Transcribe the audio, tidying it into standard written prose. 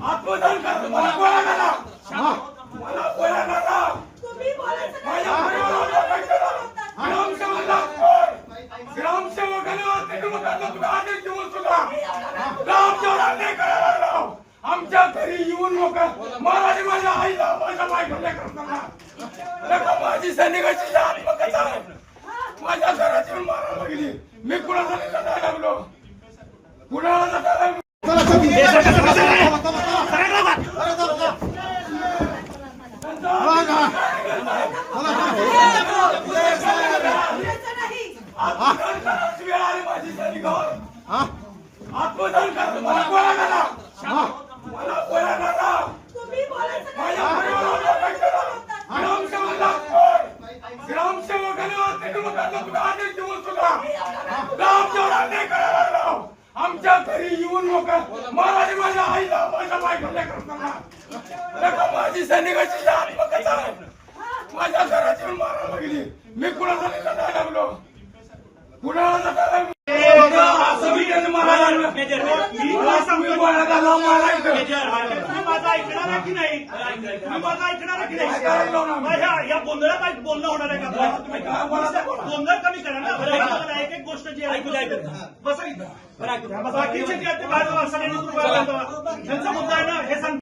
आत्मदान करतो मला गोळा करा मला गोळा करा तुम्ही बोलायचं ग्रामसेवकाने आदेश देऊन सुद्धा ग्रामसेवकांनी करायला लाव आमच्या घरी येऊन मोकळा मला माझ्या आईला माझ्या बायकोला करताना माझी सैनिकाची आत्मकथा माझ्या घरात येऊन मारायला लागली मी कुणाला लढायला लागलो कुणाला लढायला आत्मदान करतो मला गोळा करा मला गोळा करा तुम्ही बोलायचं ग्रामसेवकाने आदेश देऊन सुद्धा ग्रामसेवकांनी करायला लाव आमच्या घरी येऊन मोकळा मला माझ्या आईला माझ्या बायकोला करताना माझी सैनिकाची आत्मकथा माझ्या घरात येऊन मारायला लागली मी कुणाला लढायला लागलो कुणाला लढायला या गोंधळात बोलणं होणार आहे का गोंधळ कमी करा ना एक एक गोष्ट जी ऐकू बसा बाकीचे जे आहेत ते बाहेर सगळ्यांनी त्यांचा मुद्दा आहे ना हे सांग